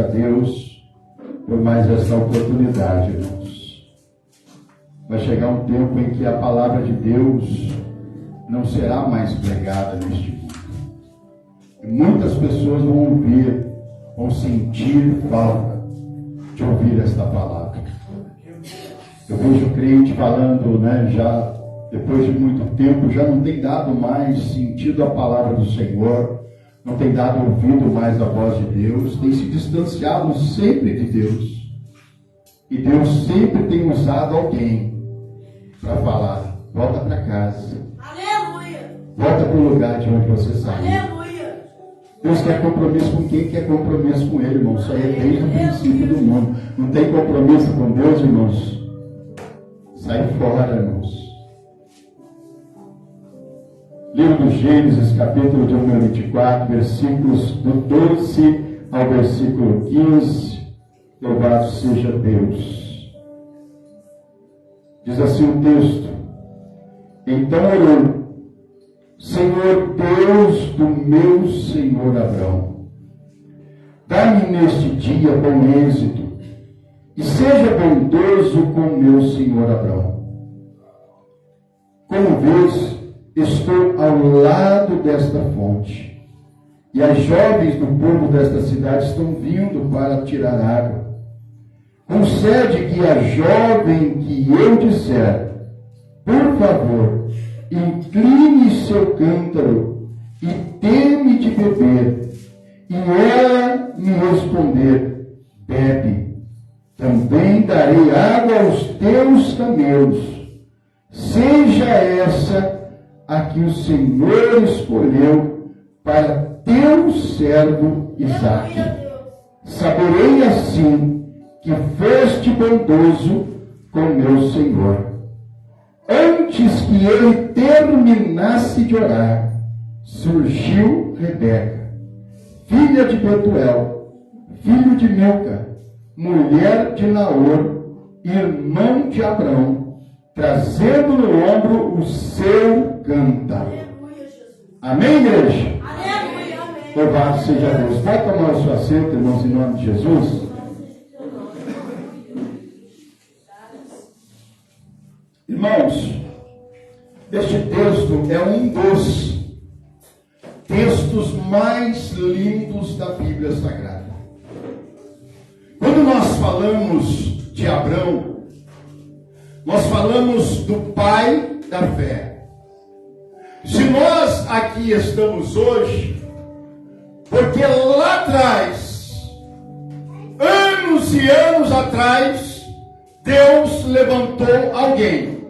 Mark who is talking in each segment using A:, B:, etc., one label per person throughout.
A: a Deus por mais essa oportunidade, irmãos. Vai chegar um tempo em que a palavra de Deus não será mais pregada neste mundo. E muitas pessoas vão ouvir, vão sentir falta de ouvir esta palavra. Eu vejo o crente falando, já depois de muito tempo, já não tem dado mais sentido à palavra do Senhor, não tem dado ouvido mais a voz de Deus, tem se distanciado sempre de Deus. E Deus sempre tem usado alguém para falar: volta para casa.
B: Aleluia!
A: Volta para o lugar de onde você saiu.
B: Aleluia!
A: Deus quer compromisso com quem quer compromisso com Ele, irmão. Isso aí é desde o princípio do mundo. Não tem compromisso com Deus, irmãos? Sai fora, irmãos. Livro do Gênesis, capítulo de número 24, versículos do 12 ao versículo 15. Louvado seja Deus. Diz assim o texto: então orou: Senhor Deus do meu Senhor Abrão, dá-me neste dia bom êxito, e seja bondoso com meu Senhor Abrão. Como vês, estou ao lado desta fonte, e as jovens do povo desta cidade estão vindo para tirar água. Concede que a jovem que eu disser, por favor, incline seu cântaro e dê-me de beber, e ela me responder, bebe. Também darei água aos teus camelos. Seja essa a que o Senhor escolheu para teu servo Isaque. Saberei assim que foste bondoso com meu Senhor. Antes que ele terminasse de orar, surgiu Rebeca, filha de Betuel, filho de Milca, mulher de Naor, irmão de Abrão, trazendo no ombro o seu cântaro. Amém, igreja?
B: Aleluia! Amém!
A: Louvado seja Deus. Vai tomar o seu assento, irmãos, em nome de Jesus. Irmãos, este texto é um dos textos mais lindos da Bíblia Sagrada. Quando nós falamos de Abrão, nós falamos do pai da fé. Se nós aqui estamos hoje, porque lá atrás, anos e anos atrás, Deus levantou alguém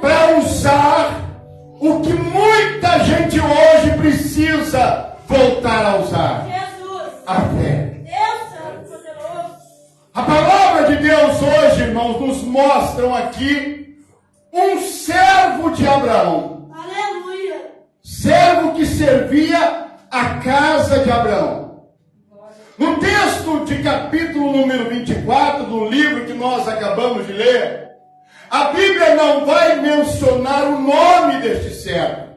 A: para usar o que muita gente hoje precisa voltar a usar:
B: Jesus!
A: a fé.
B: Deus Santo Poderoso!
A: A palavra de Deus hoje, irmãos, nos mostra aqui um servo de Abraão.
B: Aleluia!
A: Servo que servia a casa de Abraão. No texto de capítulo número 24 do livro que nós acabamos de ler, a Bíblia não vai mencionar o nome deste servo,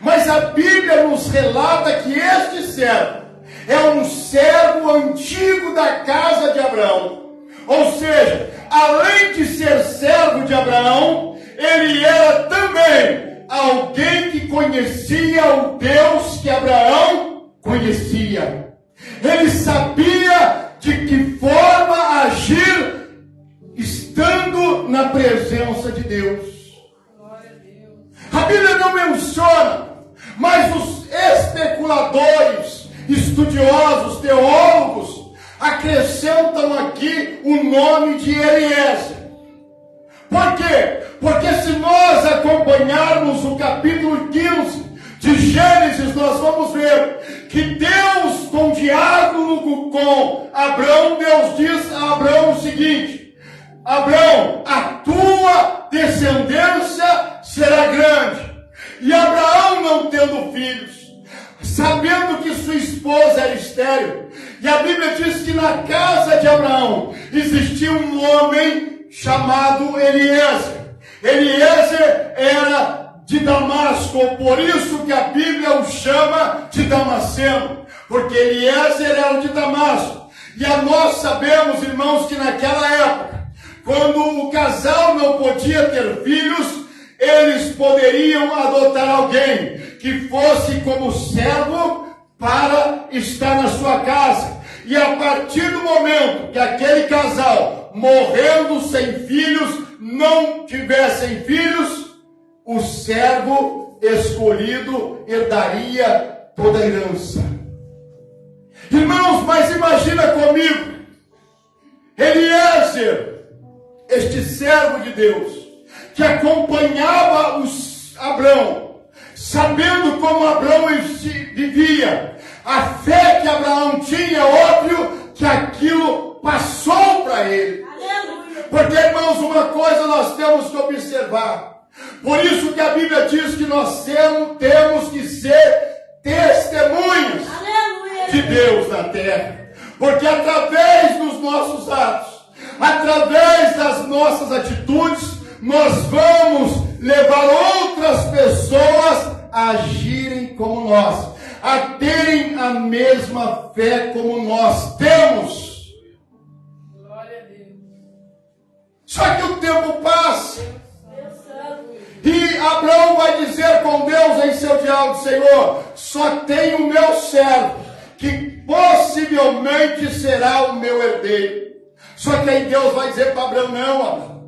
A: mas a Bíblia nos relata que este servo é um servo antigo da casa de Abraão. Ou seja, além de ser servo de Abraão, ele era também alguém que conhecia o Deus que Abraão conhecia. Ele sabia de que forma agir estando na presença de Deus. A Bíblia não menciona, mas os especuladores, estudiosos, teólogos, acrescentam aqui o nome de Eliezer. Por quê? Porque se nós acompanharmos o capítulo 15 de Gênesis, nós vamos ver que Deus, com diálogo com Abrão, Deus diz a Abrão o seguinte: Abrão, a tua descendência será grande. E Abraão, não tendo filhos, sabendo que sua esposa era estéril, e a Bíblia diz que na casa de Abraão existia um homem chamado Eliezer. Eliezer era de Damasco, por isso que a Bíblia o chama de Damasceno, Porque Eliezer era o de Damasco. E nós sabemos, irmãos, que naquela época, quando o casal não podia ter filhos, eles poderiam adotar alguém que fosse como servo para estar na sua casa. E a partir do momento que aquele casal, morrendo sem filhos, não tivessem filhos, o servo escolhido herdaria toda a herança. Irmãos, mas imagina comigo, Eliezer, este servo de Deus, que acompanhava Abraão, sabendo como Abraão vivia, a fé que Abraão tinha, óbvio que aquilo passou para ele.
B: Aleluia.
A: Porque, irmãos, uma coisa nós temos que observar. Por isso que a Bíblia diz que nós temos que ser testemunhas,
B: Aleluia.
A: de Deus na terra. Porque através dos nossos atos, através das nossas atitudes, nós vamos levar outras pessoas a agirem como nós, a terem a mesma fé como nós temos.
B: Glória a Deus.
A: Só que o tempo passa.
B: Deus santo.
A: E Abraão vai dizer com Deus em seu diálogo: Senhor, só tem o meu servo, que possivelmente será o meu herdeiro. Só que aí Deus vai dizer para Abraão: não, Abraão,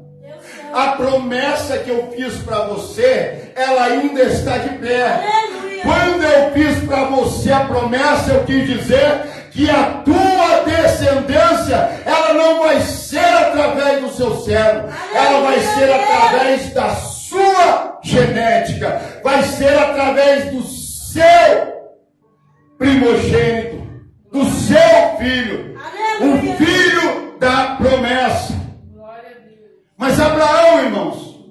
A: a promessa que eu fiz para você, ela ainda está de pé.
B: Aleluia.
A: Quando eu fiz para você a promessa, eu quis dizer que a tua descendência, ela não vai ser através do seu servo, ela vai ser através da sua genética, vai ser através do seu primogênito, do seu filho, o filho da promessa.
B: Glória a Deus.
A: Mas Abraão, irmãos,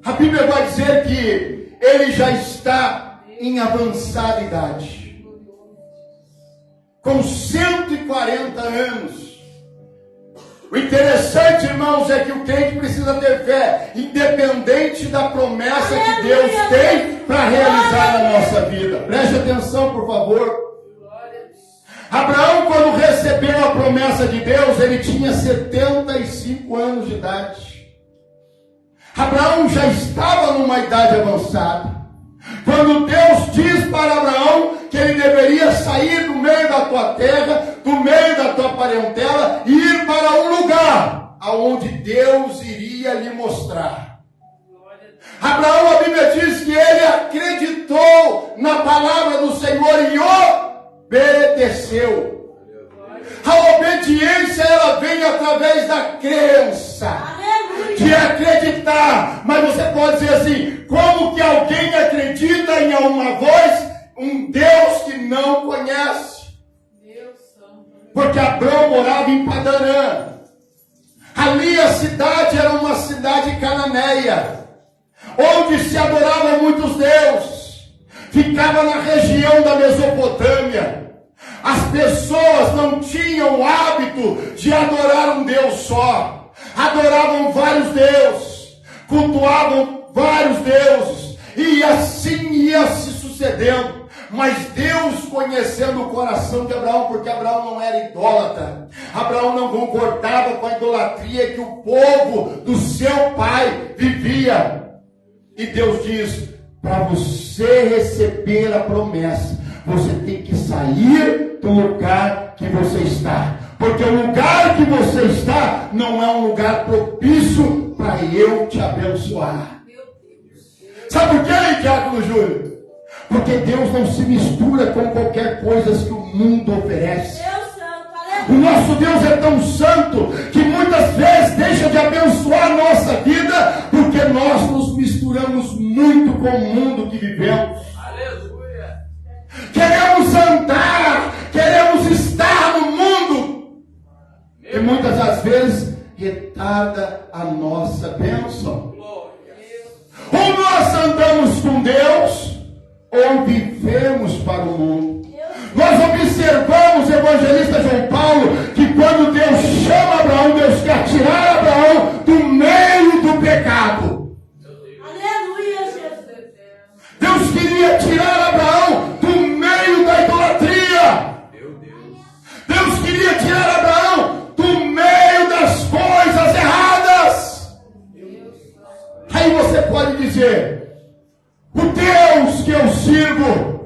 A: a Bíblia vai dizer que ele já está em avançada idade, com 140 anos. O interessante, irmãos, é que o crente precisa ter fé, independente da promessa que Deus tem para realizar na nossa vida. Preste atenção, por favor. Abraão, quando recebeu a promessa de Deus, ele tinha 75 anos de idade. Abraão já estava numa idade avançada. Quando Deus diz para Abraão que ele deveria sair do meio da tua terra, do meio da tua parentela, e ir para um lugar aonde Deus iria lhe mostrar. Abraão, a Bíblia diz que ele acreditou na palavra do Senhor e obedeceu. A obediência, ela vem através da crença, de acreditar. Mas você pode dizer assim: como que alguém acredita em uma voz, um Deus que não conhece? Porque Abraão morava em Padarã. Ali a cidade era uma cidade cananeia, onde se adoravam muitos deuses. Ficava na região da Mesopotâmia. As pessoas não tinham o hábito de adorar um Deus só. Adoravam vários deuses, cultuavam vários deuses, e assim ia se sucedendo. Mas Deus, conhecendo o coração de Abraão, porque Abraão não era idólatra, Abraão não concordava com a idolatria que o povo do seu pai vivia. E Deus diz: para você receber a promessa, você tem que sair do lugar que você está. Porque o lugar que você está não é um lugar propício para eu te abençoar. Sabe por quê, Diácono Júlio? Porque Deus não se mistura com qualquer coisa que o mundo oferece. O nosso Deus é tão santo que muitas vezes deixa de abençoar a nossa vida, porque nós nos misturamos muito com o mundo que vivemos.
C: Aleluia.
A: Queremos andar, queremos estar no mundo, e muitas das vezes retarda a nossa bênção. Ou nós andamos com Deus, ou vivemos para o mundo. Nós observamos o evangelista João Paulo, que quando Deus chama Abraão, Deus quer tirar Abraão do meio do pecado.
B: Aleluia, Jesus.
A: Deus queria tirar Abraão do meio da idolatria. dizer: o Deus que eu sirvo,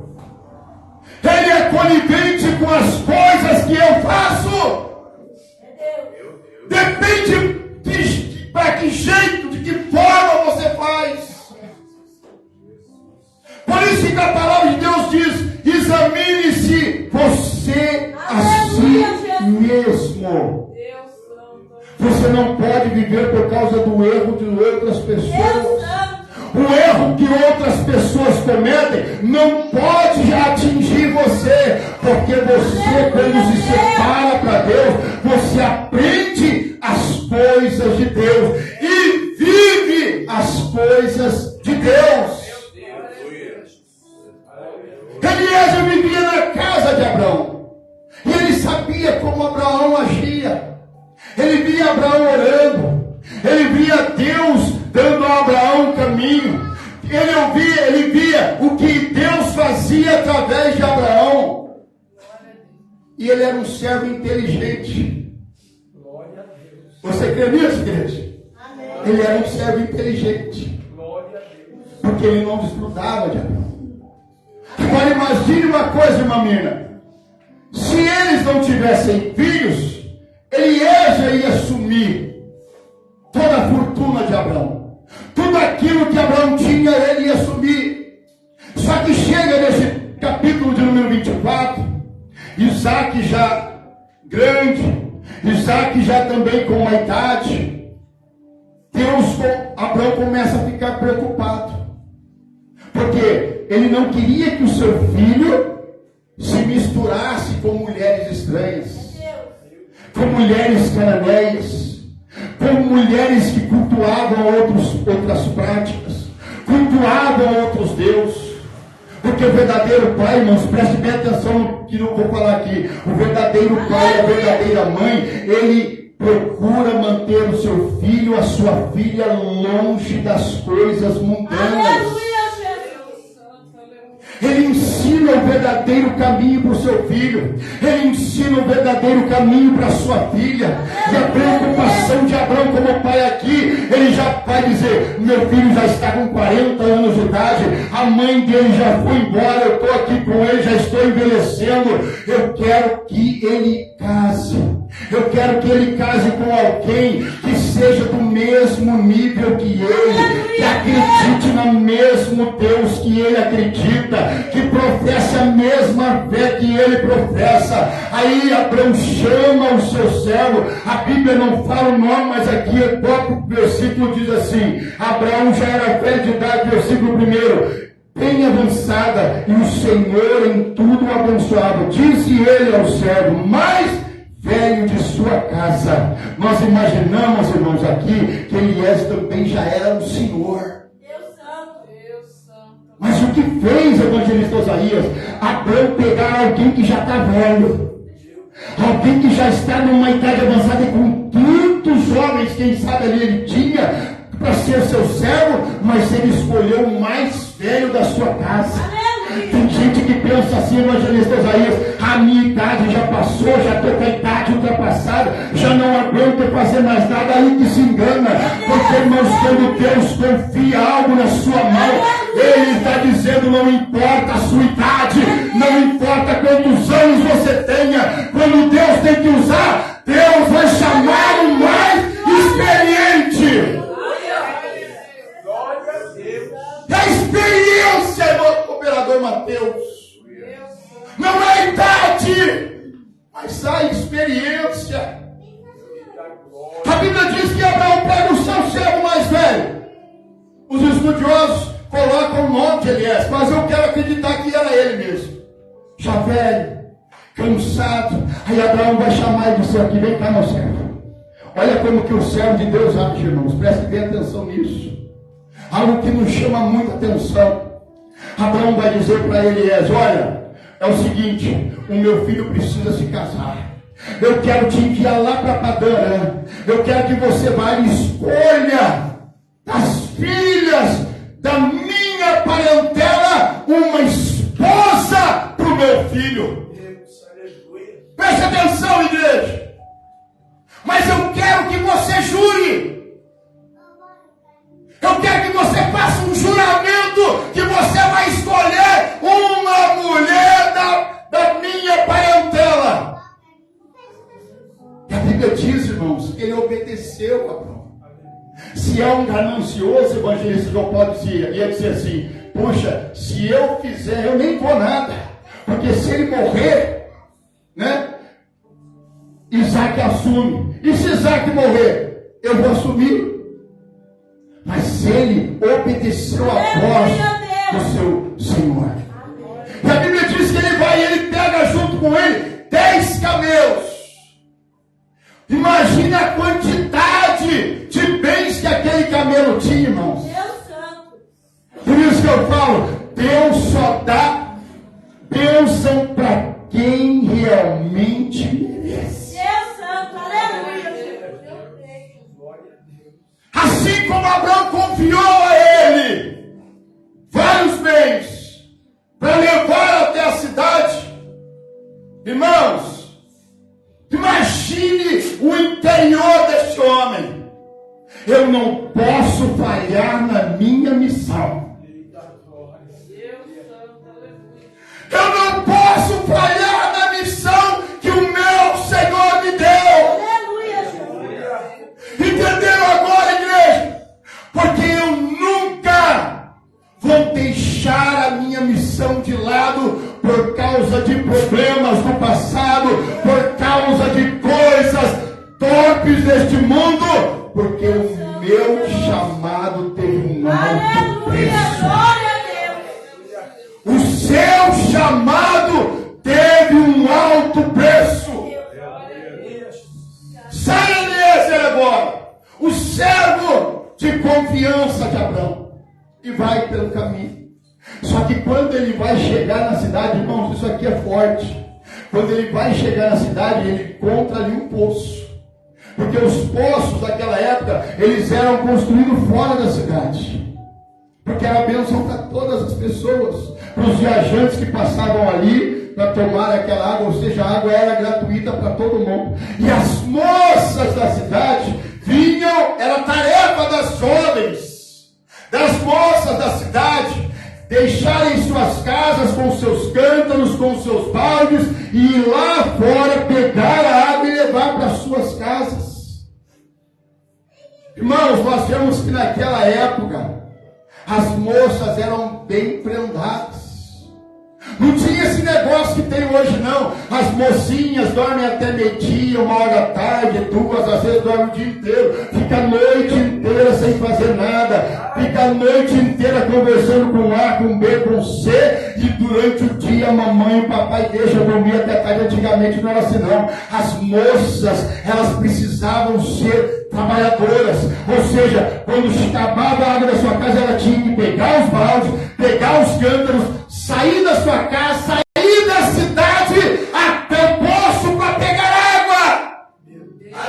A: Ele é conivente com as coisas que eu faço. Depende para que jeito, de que forma você faz. Por isso que a palavra de Deus diz: examine-se você a si mesmo. Você não pode viver por causa do erro de outras pessoas. O erro que outras pessoas cometem não pode atingir você, porque você, quando se separa para Deus, você aprende as coisas de Deus e vive as coisas de Deus. Eliezer vivia na casa de Abraão, e ele sabia como Abraão agia. Ele via Abraão orando, ele via Deus dando a Abraão um caminho, ele via o que Deus fazia através de Abraão, e ele era um servo inteligente. Você crê nisso, igreja? Ele era um servo inteligente, porque ele não desgrudava de Abraão. Agora imagine uma coisa, irmã Mirna: se eles não tivessem filhos, Eliezer ia assumir toda a fortuna de Abraão. Tudo aquilo que Abraão tinha, ele ia assumir. Só que chega nesse capítulo de número 24, Isaac já grande, Isaac já também com uma idade, Abraão começa a ficar preocupado, porque ele não queria que o seu filho se misturasse com mulheres estranhas, com mulheres cananeias, com mulheres que cultuavam outras práticas, cultuavam outros deuses. Porque o verdadeiro pai, irmãos, preste bem atenção no que eu vou falar aqui. O verdadeiro pai, a verdadeira mãe, ele procura manter o seu filho, a sua filha, longe das coisas mundanas. Ele ensina o verdadeiro caminho para o seu filho. Ele ensina o verdadeiro caminho para a sua filha. E a preocupação de Abraão como pai aqui, ele já vai dizer: meu filho já está com 40 anos de idade, a mãe dele já foi embora, eu estou aqui com ele, já estou envelhecendo. Eu quero que ele case. Eu quero que ele case com alguém que seja do mesmo nível que ele, que acredite no mesmo Deus que ele acredita, que professe a mesma fé que ele professa. Aí Abraão chama o seu servo. A Bíblia não fala o nome, mas aqui o próprio versículo diz assim: Abraão já era velho de idade, versículo 1, bem avançada, e o Senhor em tudo o abençoava. Disse ele ao servo mais velho de sua casa. Nós imaginamos, irmãos, aqui que Eliezer também já era um senhor. Mas o que fez o evangelista Osaías? Abraão pegar alguém que já está velho, alguém que já está numa idade avançada, e com tantos jovens, quem sabe ali ele tinha para ser seu servo, mas ele escolheu o mais velho da sua casa. Tem gente que pensa assim, evangelista Osaías: a minha idade já passou, já estou com a idade ultrapassada, já não aguento fazer mais nada. Aí que se engana, porque, irmãos, quando Deus confia algo na sua mão, Ele está dizendo: não importa a sua idade, não importa quantos anos você tenha, quando Deus tem que usar, Deus vai chamar o mais experiente. A experiência, irmão cooperador Mateus, não é idade, mas a experiência. A Bíblia diz que Abraão pega o seu servo mais velho. Os estudiosos colocam o nome de Eliezer, mas eu quero acreditar que era ele mesmo, já velho, cansado. Aí Abraão vai chamar ele do céu aqui: vem cá, meu servo. Olha como que o servo de Deus age, irmãos, preste bem atenção nisso. Algo que nos chama muita atenção. Abraão vai dizer para Eliezer: olha, é o seguinte, o meu filho precisa se casar. Eu quero te enviar lá para Padã. Eu quero que você vá e escolha das filhas da minha parentela uma esposa para o meu filho. Preste atenção, igreja. Mas eu quero que você jure. Eu quero que você faça um Bíblia diz, irmãos, que ele obedeceu a Abraão. Se é um ganancioso evangelista, não pode ia dizer assim: poxa, se eu fizer, eu nem vou nada, porque se ele morrer, né, Isaac assume, e se Isaac morrer, eu vou assumir. Mas ele obedeceu a voz do seu Senhor. E a Bíblia diz que ele vai e ele pega junto com ele 10 camelos. Imagina a quantidade de bens que aquele camelo tinha, irmãos. Por isso que eu falo, Deus só dá bênção para quem realmente merece.
B: Deus santo, aleluia.
A: Assim como Abraão confiou a ele vários bens para levar até a cidade, irmãos, imagine o interior deste homem. Eu não posso falhar na minha missão. Eu não posso falhar na missão que o meu Senhor me deu. Entenderam agora, igreja? Porque eu nunca vou deixar a minha missão de lado por causa de problemas do passado, por causa de coisas torpes deste mundo, porque o meu chamado teve um alto preço. O seu chamado teve um alto preço. Sai, Eliezer, agora, o servo de confiança de Abraão, e vai pelo caminho. Só que quando ele vai chegar na cidade, irmãos, isso aqui é forte. Quando ele vai chegar na cidade, ele encontra ali um poço. Porque os poços daquela época, eles eram construídos fora da cidade. Porque era bênção para todas as pessoas, para os viajantes que passavam ali para tomar aquela água, ou seja, a água era gratuita para todo mundo. E as moças da cidade vinham, era tarefa das jovens, das moças da cidade, deixarem suas casas com seus cântaros, com seus baldes, e ir lá fora pegar a água e levar para suas casas. Irmãos, nós vemos que naquela época as moças eram bem prendadas. Não tinha esse negócio que tem hoje, não. As mocinhas dormem até meio-dia, 1 hora da tarde, 2, às vezes dormem o dia inteiro. Fica a noite inteira sem fazer nada. Fica a noite inteira conversando com A, com B, com C. E durante o dia a mamãe e o papai deixam dormir até tarde. Antigamente não era assim, não. As moças, elas precisavam ser trabalhadoras. Ou seja, quando acabava a água da sua casa, ela tinha que pegar os baldes, pegar os cântaros, sair da sua casa, sair da cidade até o poço para pegar água.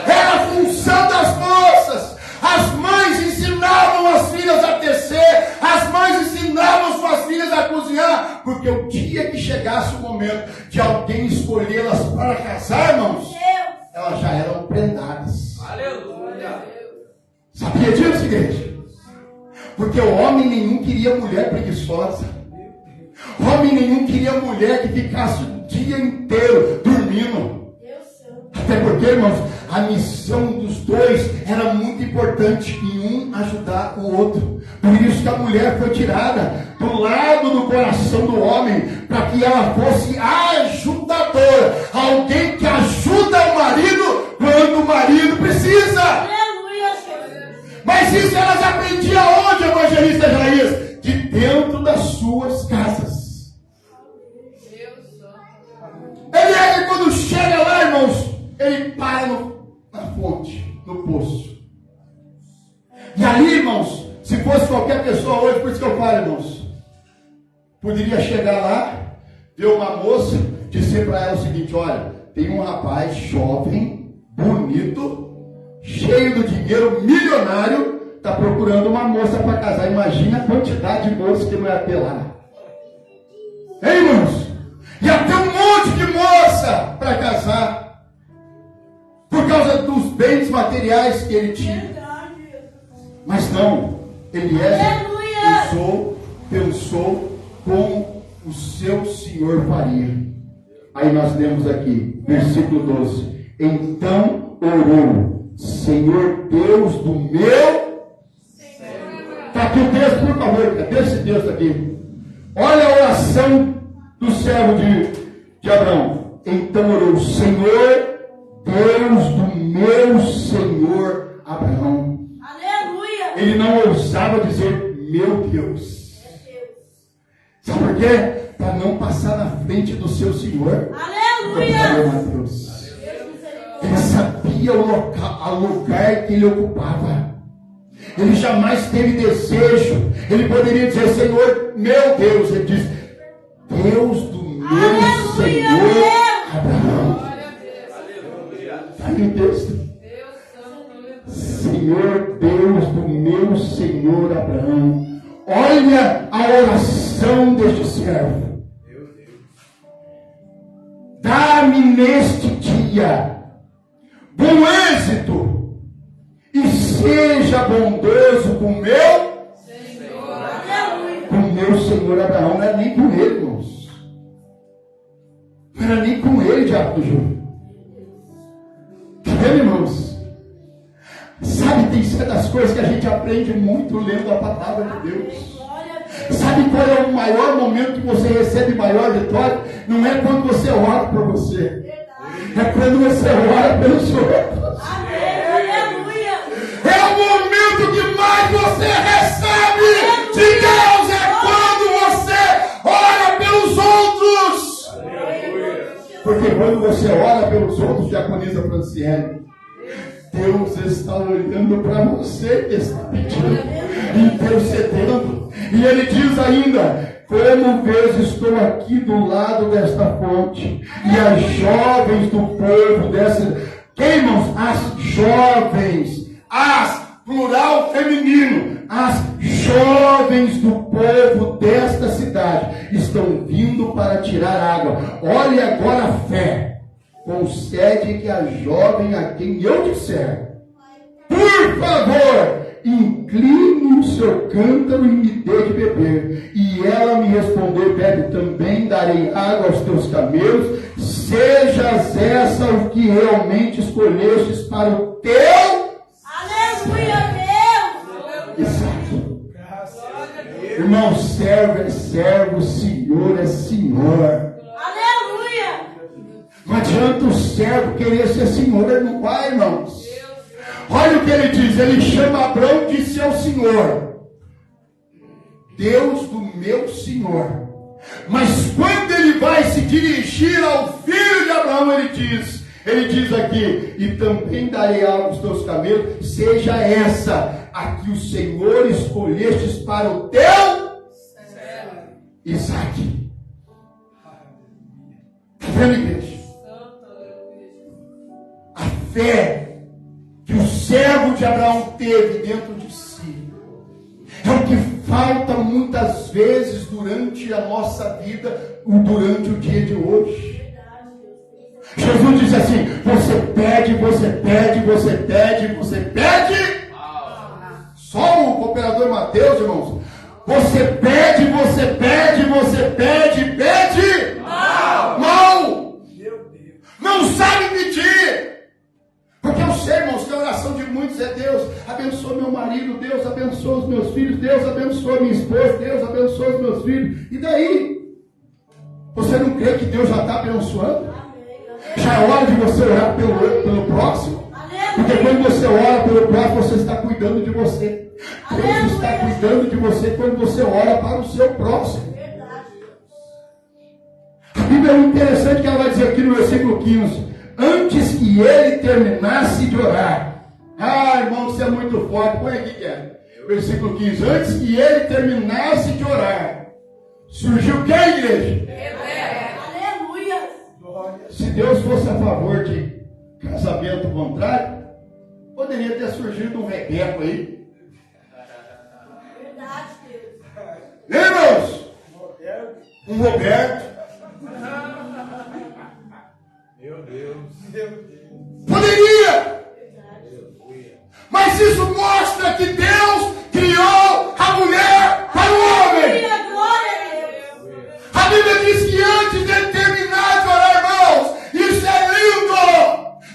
A: Era a função das moças. As mães ensinavam as filhas a tecer, as mães ensinavam suas filhas a cozinhar, porque o dia que chegasse o momento de alguém escolhê-las para casar, irmãos, elas já eram prendadas.
C: Aleluia!
A: Sabia disso, igreja? Porque o homem nenhum queria mulher preguiçosa. Homem nenhum queria mulher que ficasse o dia inteiro dormindo. Até porque, irmãos, a missão dos dois era muito importante em um ajudar o outro. Por isso que a mulher foi tirada do lado do coração do homem, para que ela fosse ajudadora. Alguém que ajuda o marido quando o marido precisa. Mas isso elas aprendiam onde, evangelista Jair? De dentro das suas casas. Ele quando chega lá, irmãos, ele para na fonte, no poço. E ali, irmãos, se fosse qualquer pessoa hoje, por isso que eu falo, irmãos, poderia chegar lá, ver uma moça, dizer para ela o seguinte: olha, tem um rapaz jovem, bonito, cheio do dinheiro, milionário, está procurando uma moça para casar. Imagina a quantidade de moças que não ia ter lá. Hein, irmãos? Ia ter um monte de moça para casar, por causa dos bens materiais que ele tinha. Mas não, Eliezer pensou como o seu Senhor faria. Aí nós lemos aqui, versículo 12: então orou: Senhor Deus do meu. Está aqui o texto, por favor. Cadê esse texto aqui? Olha a oração do servo de Abraão. Então orou: Senhor Deus do meu senhor Abraão.
B: Aleluia.
A: Ele não ousava dizer meu Deus. Sabe por quê? Para não passar na frente do seu Senhor.
B: Aleluia.
A: Mateus. Ele sabia o lugar que ele ocupava. Ele jamais teve desejo. Ele poderia dizer: Senhor meu Deus. Ele diz: Deus do meu Senhor Abraão. Está aí o texto. Senhor Deus do meu Senhor Abraão. Olha a oração deste servo. Dá-me neste dia bom êxito e seja bondoso com meu Senhor. Com meu Senhor Abraão. Não era nem com ele, irmãos. Não era nem com ele, diabo do Júlio. Tá vendo, irmãos? Sabe, tem certas coisas que a gente aprende muito lendo a palavra de Deus. Sabe qual é o maior momento que você recebe maior vitória? Não é quando você ora por você. É quando você ora pelos outros.
B: Aleluia.
A: É o momento que mais você recebe de Deus. É quando você ora pelos outros. Porque quando você ora pelos outros, diaconisa Franciele, Deus está olhando para você que está pedindo, intercedendo. E ele diz ainda: como vês, estou aqui do lado desta fonte, e as jovens do povo dessa, queimam as jovens, as plural feminino, as jovens do povo desta cidade estão vindo para tirar água. Olhe agora a fé. Concede que a jovem a quem eu disser: por favor, incline o seu cântaro e me dê de beber. E ela me responder: bebe também, darei água aos teus camelos. Sejas essa o que realmente escolhestes para o teu.
B: Aleluia, Deus.
A: Exato. Irmão, servo é servo, senhor é senhor. Não adianta o servo querer ser senhor, ele não vai, irmãos. Olha o que ele diz: ele chama Abraão de seu senhor, Deus do meu senhor. Mas quando ele vai se dirigir ao filho de Abraão, ele diz aqui: e também darei água aos teus camelos, seja essa a que o Senhor escolhestes para o teu Isaque. Está vendo, igreja? A fé que o servo de Abraão teve dentro de si é o que falta muitas vezes durante a nossa vida, durante o dia de hoje. Jesus disse assim: você pede, você pede, você pede, você pede. Só o cooperador Mateus, irmãos. Você pede, você pede, você pede, pede. Mal. Não sabe pedir. Porque eu sei, irmãos, que a oração de muitos é: Deus abençoa meu marido, Deus abençoa os meus filhos, Deus abençoa minha esposa, Deus abençoa os meus filhos. E daí? Você não crê que Deus já está abençoando? Já é hora de você orar pelo próximo? Porque quando você ora pelo próximo, você está cuidando de você. Deus está cuidando de você quando você ora para o seu próximo. A Bíblia é interessante que ela vai dizer aqui no versículo 15: antes que ele terminasse de orar. Ah, irmão, isso é muito forte. Põe aqui que é. Versículo 15: antes que ele terminasse de orar, surgiu quem, igreja?
B: Aleluia.
A: Se Deus fosse a favor de casamento contrário, poderia ter surgido um Rebeco aí.
B: Verdade, Deus.
A: Irmãos? Um Roberto.
C: Meu Deus.
A: Poderia. Mas isso mostra que Deus criou a mulher para o homem.
B: Glória a Deus.
A: A Bíblia diz que antes de terminar de orar, irmãos, isso é lindo.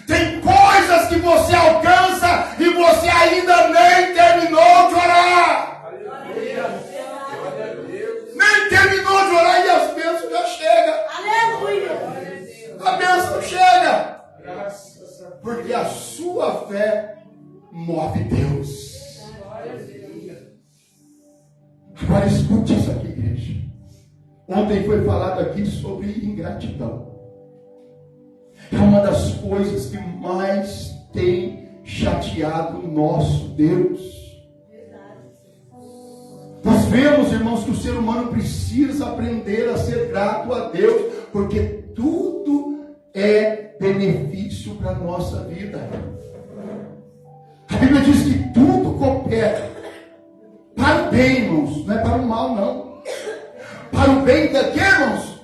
A: Tem coisas que Porque a sua fé move Deus. Agora escute isso aqui, igreja. Ontem foi falado aqui sobre ingratidão. É uma das coisas que mais tem chateado o nosso Deus. Nós vemos, irmãos, que o ser humano precisa aprender a ser grato a Deus, porque tudo é benefício para a nossa vida. A Bíblia diz que tudo coopera para o bem, irmãos, não é para o mal, não. Para o bem daqueles, irmãos?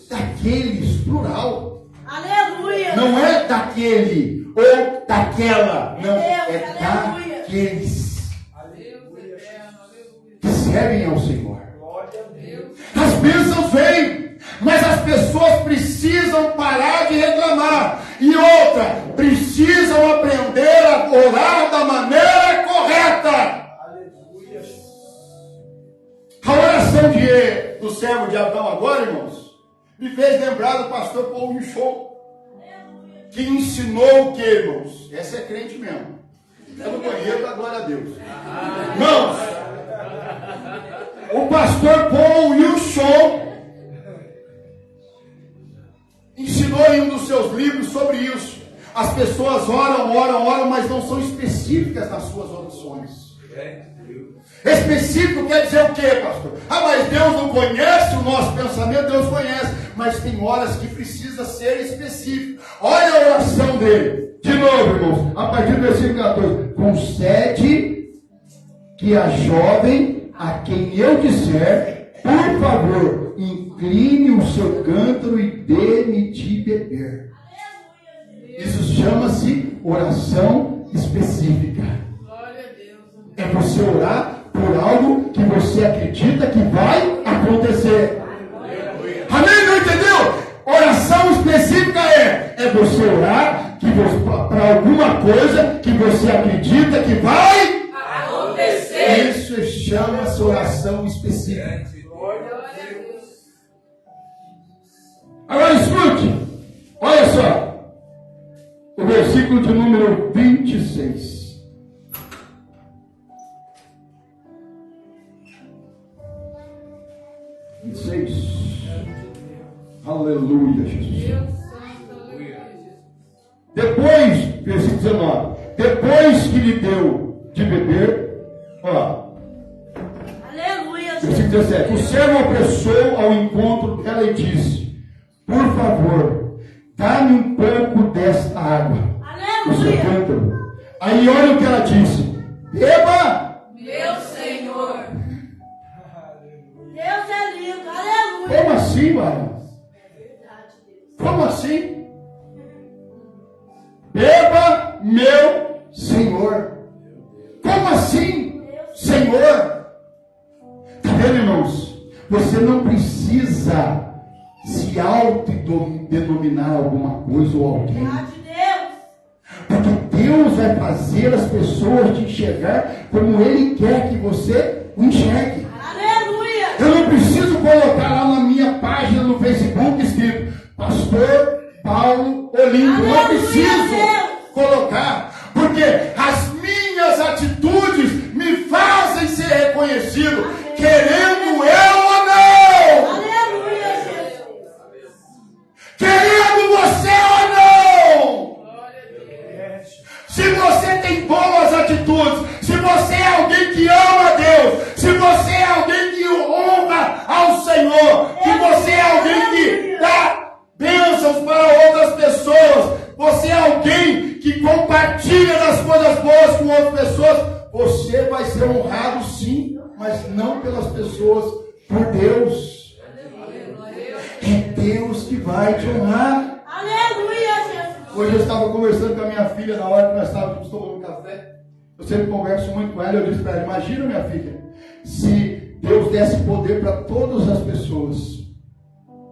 A: Daqueles, plural.
B: Aleluia.
A: Não é daquele ou daquela, não, é daqueles que servem ao Senhor. As bênçãos vêm, mas as pessoas precisam parar de reclamar. E outra, precisam aprender a orar da maneira correta. A oração do servo de Abraão agora, irmãos, me fez lembrar do pastor Paul Michon, que ensinou o que, irmãos? Essa é crente mesmo. É no banheiro da glória a Deus. Irmãos, o pastor Paul Michon ensinou em um dos seus livros sobre isso. As pessoas oram, mas não são específicas nas suas orações. Específico quer dizer o quê, pastor? Mas Deus não conhece o nosso pensamento, Deus conhece. Mas tem horas que precisa ser específico. Olha a oração dele. De novo, irmãos, a partir do versículo 14. Concede que a jovem a quem eu disser, por favor, incline o seu cântaro e dê-me de beber. Isso chama-se oração específica. É você orar por algo que você acredita que vai acontecer. Amém? Não entendeu? Oração específica é você orar para alguma coisa que você acredita que vai acontecer. Isso chama-se oração específica. Agora escute, olha só, o versículo de número 26. 26. Aleluia, Jesus. Depois, versículo 19. Depois que lhe deu de beber,
B: Aleluia.
A: Versículo 17. O servo apressou ao encontro dela e disse: por favor, dá-me um pouco desta água. O seu cântaro. Aí olha o que ela disse: beba.
B: Meu Senhor. Deus é lindo. Aleluia.
A: Como assim, mano? Como assim? Beba, meu Senhor. Como assim, Senhor? Está vendo, irmãos? Você não precisa se autodenominar alguma coisa ou alguém. Porque Deus vai fazer as pessoas te enxergar como Ele quer que você o enxergue.
B: Aleluia.
A: Eu não preciso colocar lá na minha página no Facebook escrito Pastor Paulo Olimpo. Não preciso colocar, porque as minhas atitudes me fazem ser reconhecido, querendo eu ou não.
B: Aleluia, Jesus.
A: Querendo você ou não. Se você tem boas atitudes, se você é alguém que ama a Deus, se você é alguém que honra ao Senhor, se você é alguém que dá bênçãos para outras pessoas, você é alguém que compartilha das coisas boas com outras pessoas, você vai ser honrado sim, mas não pelas pessoas, por Deus. É Deus que vai te honrar.
B: Aleluia, Jesus.
A: Hoje eu estava conversando com a minha filha na hora que nós estávamos tomando café. Eu sempre converso muito com ela. Eu disse para ela: imagina, minha filha, se Deus desse poder para todas as pessoas,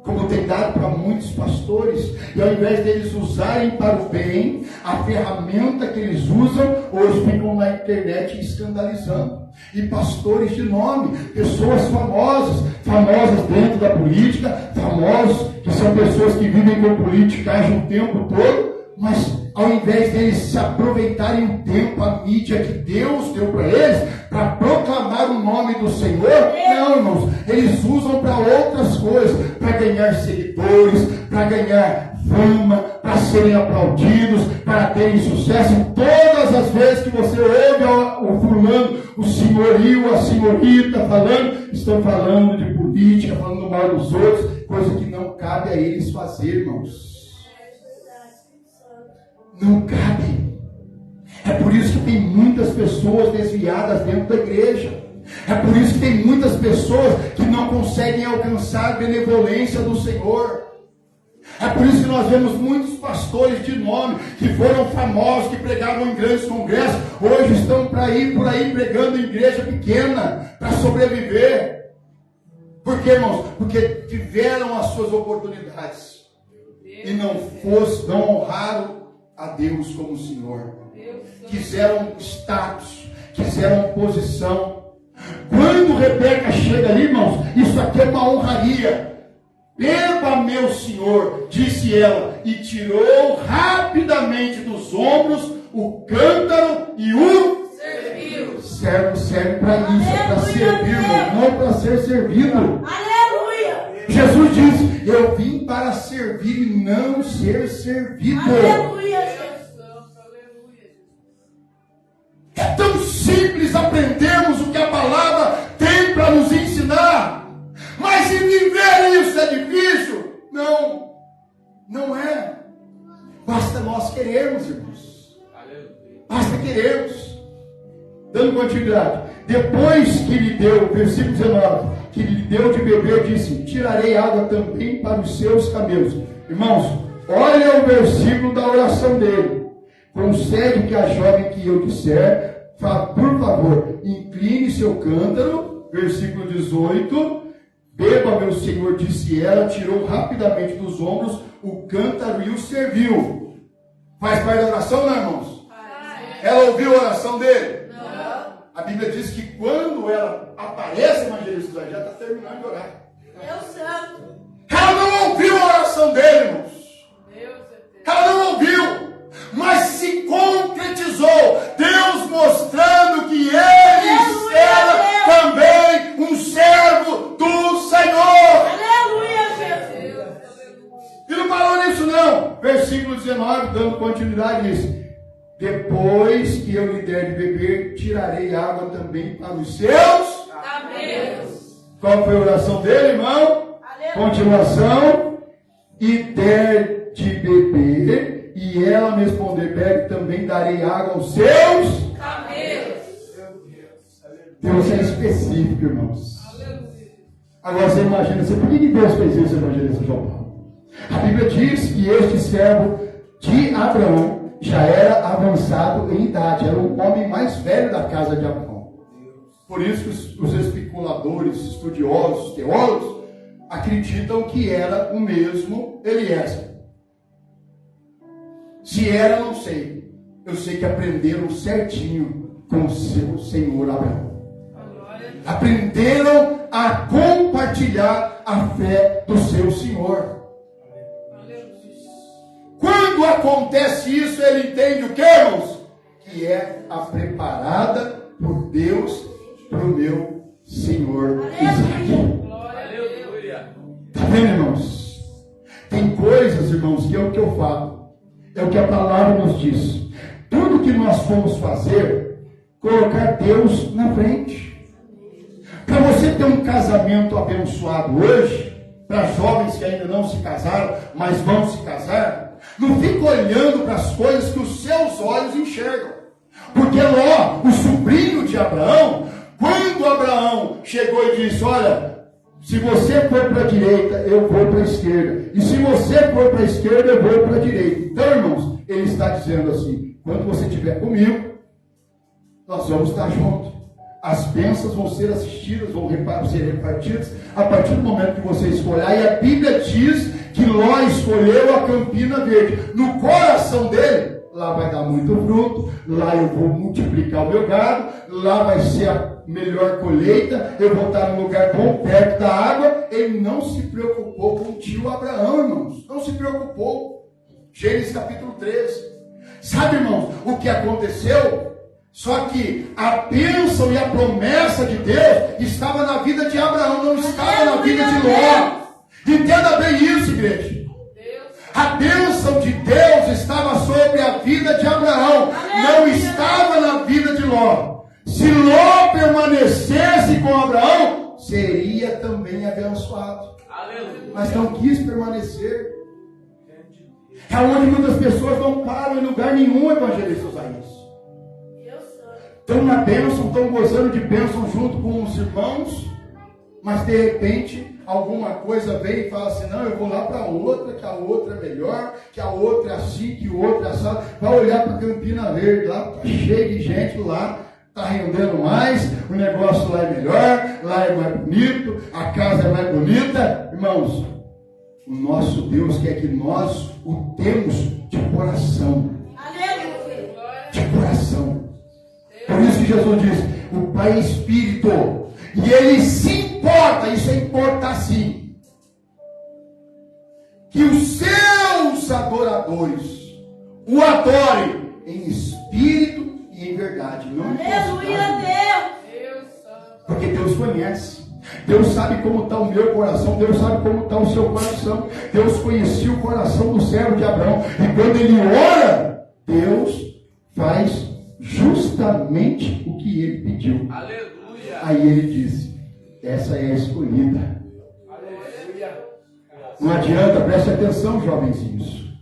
A: como tem dado para muitos pastores, e ao invés deles usarem para o bem, a ferramenta que eles usam, hoje ficam na internet escandalizando. E pastores de nome, pessoas famosas dentro da política, famosos, que são pessoas que vivem com politicagem o tempo todo, mas ao invés deles se aproveitarem o tempo, a mídia que Deus deu para eles, para proclamar o nome do Senhor, não, irmãos, eles usam para outras coisas, para ganhar seguidores, para ganhar fama, para serem aplaudidos, para terem sucesso. Todas as vezes que você ouve o fulano, o senhorio, a senhorita falando, estão falando de política, falando mal dos outros, coisa que não cabe a eles fazer, irmãos. Não cabe. É por isso que tem muitas pessoas desviadas dentro da igreja. É por isso que tem muitas pessoas que não conseguem alcançar a benevolência do Senhor. É por isso que nós vemos muitos pastores de nome, que foram famosos, que pregavam em grandes congressos, hoje estão por aí pregando em igreja pequena, para sobreviver. Por quê, irmãos? Porque tiveram as suas oportunidades e não honraram a Deus como Senhor. Quiseram status, quiseram posição. Quando Rebeca chega ali, irmãos, isso aqui é uma honraria. Beba, meu senhor, disse ela, e tirou rapidamente dos ombros o cântaro e o serviu. Servo serve para isso, é para servir, irmão, não para ser servido.
B: Aleluia!
A: Jesus disse: eu vim para servir e não ser servido.
B: Aleluia, Jesus!
A: É tão simples aprendermos o que a palavra tem para nos ensinar. Mas se viver isso é difícil? Não, não é. Basta nós querermos, irmãos. Basta querermos. Dando continuidade. Depois que lhe deu, versículo 19, que lhe deu de beber, disse: tirarei água também para os seus camelos. Irmãos, olha o versículo da oração dele. Concede que a jovem que eu disser, por favor, incline seu cântaro, versículo 18, beba, meu senhor, disse ela, tirou rapidamente dos ombros o cântaro e o serviu. Faz parte da oração, não, irmãos? Ela ouviu a oração dele?
B: Não.
A: A Bíblia diz que quando ela aparece, evangelista, já está terminando de orar.
B: Deus santo.
A: Ela não ouviu a oração dele, irmãos. Ela não ouviu. Mas se concretizou, Deus mostrando que ele era também um servo do Senhor.
B: Aleluia, Jesus!
A: E não parou nisso não. Versículo 19, dando continuidade, diz: depois que eu lhe der de beber, tirarei água também para os seus
B: camelos.
A: Qual foi a oração dele, irmão?
B: Aleluia.
A: Continuação: e der de beber, e ela me responder, bebe, também darei água aos seus
B: camelos.
A: Deus é específico, irmãos. Agora você imagina, por que Deus fez isso, evangelista João Paulo? A Bíblia diz que este servo de Abraão já era avançado em idade, era o homem mais velho da casa de Abraão. Por isso que os especuladores, estudiosos, teólogos, acreditam que era o mesmo Eliezer. Se era, não sei. Eu sei que aprenderam certinho com o seu senhor Abraão. Aprenderam a compartilhar a fé do seu senhor. Quando acontece isso, ele entende o que, irmãos? Que é a preparada por Deus para o meu senhor Isaac. Está vendo, irmãos? Tem coisas, irmãos, que é o que eu falo. É o que a palavra nos diz. Tudo que nós formos fazer, colocar Deus na frente. Para você ter um casamento abençoado hoje, para jovens que ainda não se casaram, mas vão se casar, não fica olhando para as coisas que os seus olhos enxergam. Porque Ló, o sobrinho de Abraão, quando Abraão chegou e disse: olha, se você for para a direita, eu vou para a esquerda. E se você for para a esquerda, eu vou para a direita. Então, irmãos, ele está dizendo assim: quando você estiver comigo, nós vamos estar juntos. as bênçãos vão ser assistidas, vão ser repartidas a partir do momento que você escolher. E a Bíblia diz que Ló escolheu a Campina Verde. No coração dele, lá vai dar muito fruto, lá eu vou multiplicar o meu gado, lá vai ser a melhor colheita, eu vou estar num lugar bom, perto da água. Ele não se preocupou com o tio Abraão, irmãos. Não se preocupou. Gênesis capítulo 13. Sabe, irmãos, o que aconteceu? Só que a bênção e a promessa de Deus estava na vida de Abraão, não estava na vida de Ló. Entenda bem isso, igreja. A bênção de Deus estava sobre a vida de Abraão, não estava na vida de Ló. Se Ló permanecesse com Abraão, seria também abençoado. Mas não quis permanecer. É onde muitas pessoas não param em lugar nenhum, evangelista Isaías. Estão na bênção, estão gozando de bênção junto com os irmãos, mas de repente alguma coisa vem e fala assim: não, eu vou lá para outra, que a outra é melhor, que a outra é assim, que o outro é assim. Vai olhar para Campina Verde, lá está cheio de gente lá, está rendendo mais, o negócio lá é melhor, lá é mais bonito, a casa é mais bonita. Irmãos, o nosso Deus quer que nós o temos de coração. De coração. Por isso que Jesus diz: o Pai é Espírito, e Ele se importa, isso é importar sim, que os seus adoradores o adorem em espírito e em verdade. Não
B: Aleluia, Deus.
A: Porque Deus conhece. Deus sabe como está o meu coração, Deus sabe como está o seu coração. Deus conhecia o coração do servo de Abraão, e quando ele ora, Deus faz justamente o que ele pediu.
C: Aleluia.
A: Aí ele disse: essa é a escolhida.
C: Aleluia.
A: Não adianta, preste atenção, jovenzinhos.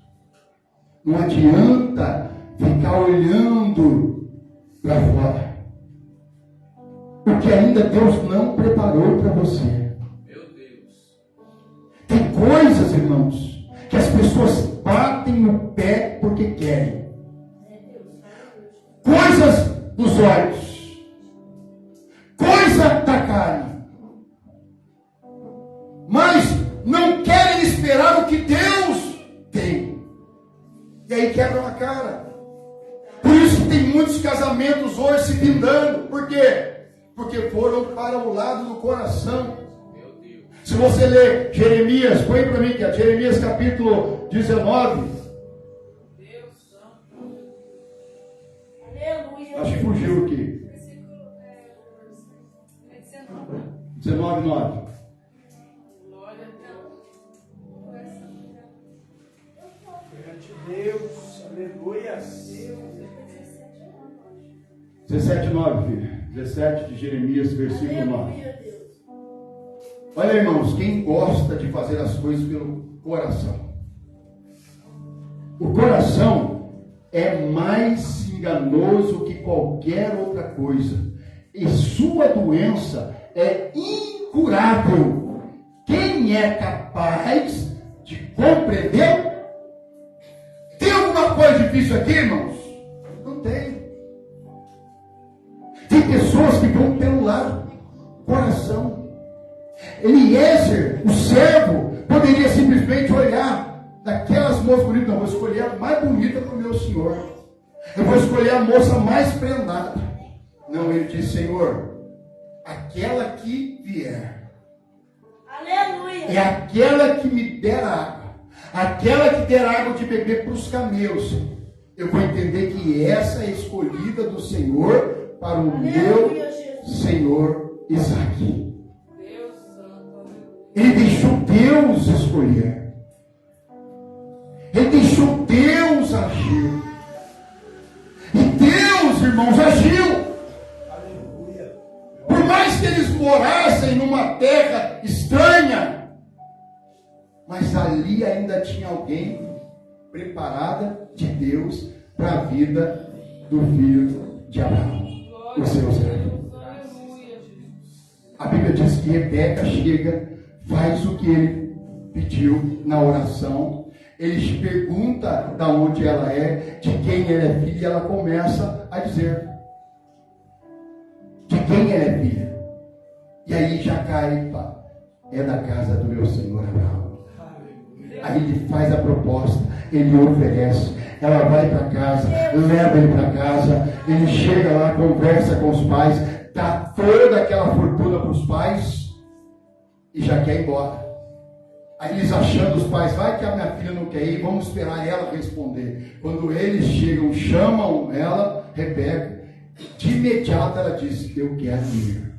A: Não adianta ficar olhando para fora, porque ainda Deus não preparou para você.
C: Meu Deus.
A: Tem coisas, irmãos, que as pessoas batem no pé porque querem. Coisas dos olhos, coisa da carne, mas não querem esperar o que Deus tem, e aí quebram a cara. Por isso que tem muitos casamentos hoje se findando. Por quê? Porque foram para o lado do coração.
C: Meu Deus.
A: Se você ler Jeremias, põe para mim que é Jeremias capítulo 19. Acho que fugiu aqui. 19:9.
C: Perante Deus, aleluia.
A: 17:9, filho. 17 de Jeremias, versículo 9. Olha, irmãos, quem gosta de fazer as coisas pelo coração? O coração é mais enganoso que qualquer outra coisa, e sua doença é incurável. Quem é capaz de compreender? Tem alguma coisa difícil aqui, irmãos? Não tem. Tem pessoas que vão pelo lado coração. Eliezer, o servo, poderia simplesmente olhar daquelas moças bonitas: não, vou escolher a mais bonita para o meu senhor, eu vou escolher a moça mais prendada. Não, ele disse: Senhor, aquela que vier,
B: Aleluia.
A: é aquela que me der água, aquela que der água de beber para os camelos. Eu vou entender que essa é a escolhida do Senhor para o meu senhor Isaque. Ele deixou Deus escolher. Ele deixou Deus agir. E Deus, irmãos, agiu.
C: Aleluia.
A: Por mais que eles morassem numa terra estranha, mas ali ainda tinha alguém preparada de Deus para a vida do filho de Abraão, o seu servo. A Bíblia diz que Rebeca chega, faz o que ele pediu na oração. Ele te pergunta de onde ela é, de quem ela é filha, e ela começa a dizer: de quem ela é filha. E aí já cai, pá, é da casa do meu senhor Abraão. Aí ele faz a proposta, ele oferece, ela vai para casa, leva ele para casa, ele chega lá, conversa com os pais, dá toda aquela fortuna para os pais e já quer ir embora. Aí eles achando os pais, vai que a minha filha não quer ir, vamos esperar ela responder. Quando eles chegam, chamam ela, Rebeca, de imediato ela diz, eu quero ir.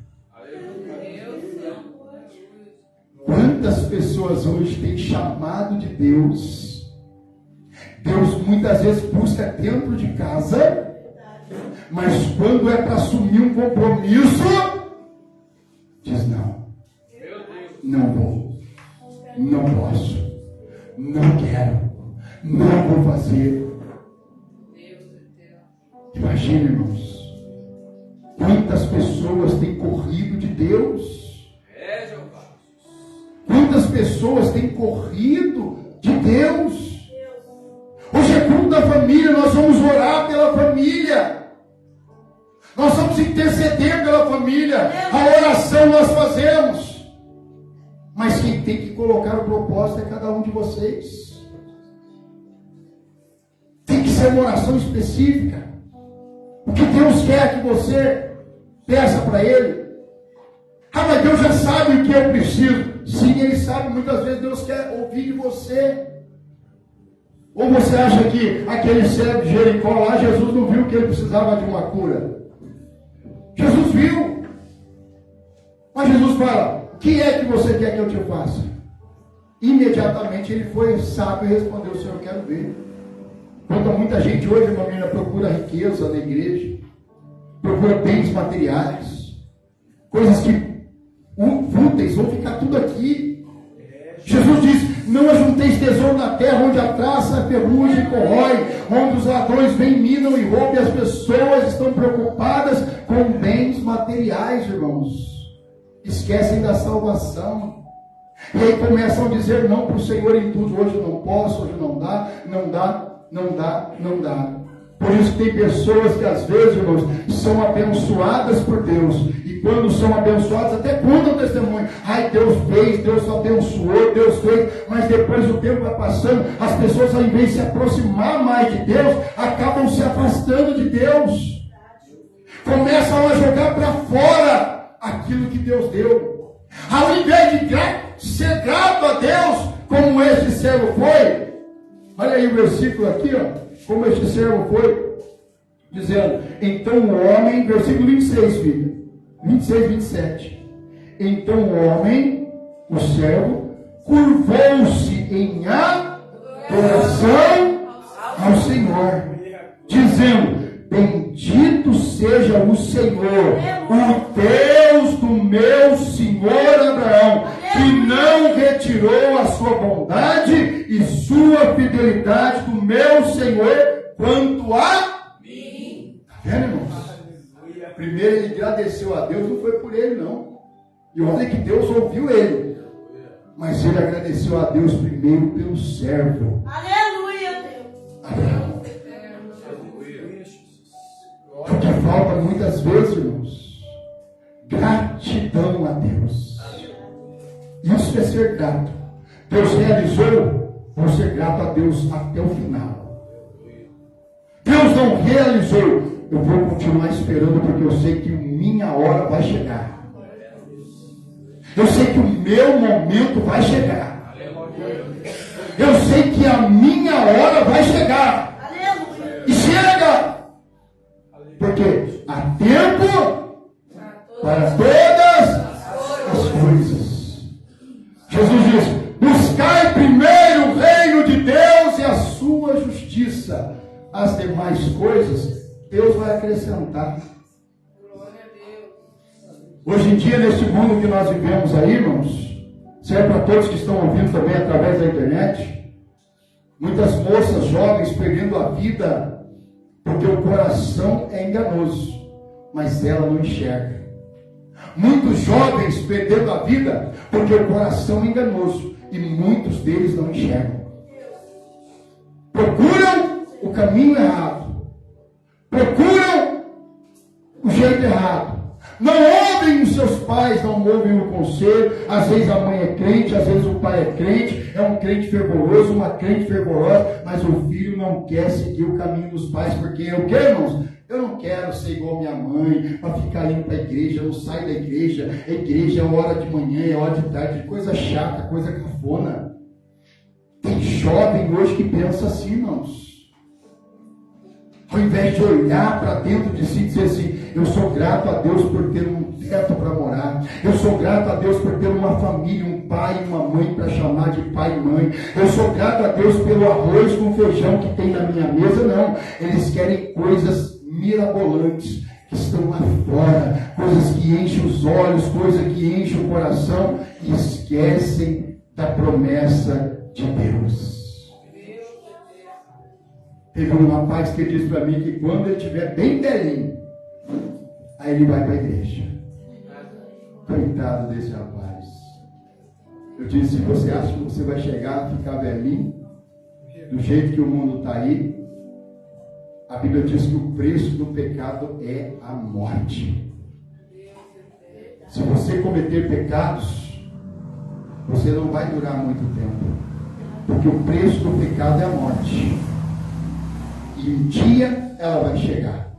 A: Quantas pessoas hoje têm chamado de Deus? Deus muitas vezes busca dentro de casa, mas quando é para assumir um compromisso, diz não. Não vou, não posso, não quero, não vou fazer. Imagina, irmãos, quantas pessoas têm corrido de Deus. Quantas pessoas têm corrido de Deus? Hoje é culto da família, nós vamos orar pela família. Nós vamos interceder pela família. A oração nós fazemos. Mas quem tem que colocar o propósito é cada um de vocês. Tem que ser uma oração específica. O que Deus quer que você peça para Ele. Ah, mas Deus já sabe o que eu preciso. Sim, Ele sabe. Muitas vezes Deus quer ouvir de você. Ou você acha que aquele cego de Jericó lá, Jesus não viu que ele precisava de uma cura? Jesus viu. Mas Jesus fala, o que é que você quer que eu te faça? Imediatamente ele foi sábio e respondeu, Senhor, eu quero ver. Quando muita gente hoje, uma menina, procura riqueza na igreja, procura bens materiais, coisas que fúteis, vão ficar tudo aqui. Jesus diz, não ajunteis tesouro na terra, onde a traça, a ferrugem corrói, onde os ladrões vêm, minam e roubam, e as pessoas estão preocupadas com bens materiais, irmãos. Esquecem da salvação. E aí começam a dizer não para o Senhor em tudo. Hoje não posso, hoje não dá, não dá, não dá, não dá. Por isso que tem pessoas que às vezes, irmãos, são abençoadas por Deus. E quando são abençoadas, até contam o testemunho. Ai, Deus fez, Deus abençoou, Deus fez. Mas depois o tempo vai passando, as pessoas ao invés de se aproximar mais de Deus, acabam se afastando de Deus. Começam a jogar para fora aquilo que Deus deu. Ao invés de ser grato a Deus, como esse servo foi. Olha aí o versículo aqui, ó. Como este servo foi, dizendo, então o homem, versículo 26, filho, 26, 27. Então o homem, o servo, curvou-se em adoração ao Senhor, dizendo, bendito seja o Senhor, o Deus do meu senhor Abraão, que não retirou a sua bondade e sua fidelidade do meu Senhor quanto a mim. Está vendo, irmãos? Primeiro ele agradeceu a Deus, não foi por ele não. E olha que Deus ouviu ele. Mas ele agradeceu a Deus primeiro pelo servo.
B: Aleluia, Deus.
A: Abraão. O que falta muitas vezes, irmãos, gratidão a Deus. Isso é ser grato. Deus realizou, vou ser grato a Deus até o final. Deus não realizou, eu vou continuar esperando, porque eu sei que minha hora vai chegar. Eu sei que o meu momento vai chegar. Eu sei que a minha hora vai chegar. E chega! Porque há tempo para todas as coisas. Jesus diz, buscai primeiro o reino de Deus e a sua justiça. As demais coisas, Deus vai acrescentar. Hoje em dia, neste mundo que nós vivemos aí, irmãos, serve para todos que estão ouvindo também através da internet, muitas moças jovens perdendo a vida porque o coração é enganoso, mas ela não enxerga. Muitos jovens perdendo a vida porque o coração é enganoso e muitos deles não enxergam. Procuram o caminho errado, procuram o jeito errado, Não ouvem os seus pais, não ouvem o conselho. Às vezes a mãe é crente, às vezes o pai é crente, é um crente fervoroso, uma crente fervorosa, mas o filho não quer seguir o caminho dos pais, porque eu quero, irmãos, eu não quero ser igual minha mãe, para ficar indo para a igreja, eu não saio da igreja. A igreja é hora de manhã, é hora de tarde, coisa chata, coisa cafona. Tem jovem hoje que pensa assim, irmãos. Ao invés de olhar para dentro de si e dizer assim, eu sou grato a Deus por ter um teto para morar, eu sou grato a Deus por ter uma família, um pai e uma mãe para chamar de pai e mãe, eu sou grato a Deus pelo arroz com feijão que tem na minha mesa. Não, eles querem coisas mirabolantes que estão lá fora, coisas que enchem os olhos, coisas que enchem o coração, e esquecem da promessa de Deus. Teve um rapaz que disse para mim que quando ele estiver bem velhinho, aí ele vai para a igreja. Coitado desse rapaz. Eu disse, se você acha que você vai chegar a ficar velhinho, do jeito que o mundo está aí, a Bíblia diz que o preço do pecado é a morte. Se você cometer pecados, você não vai durar muito tempo, porque o preço do pecado é a morte. E um dia ela vai chegar.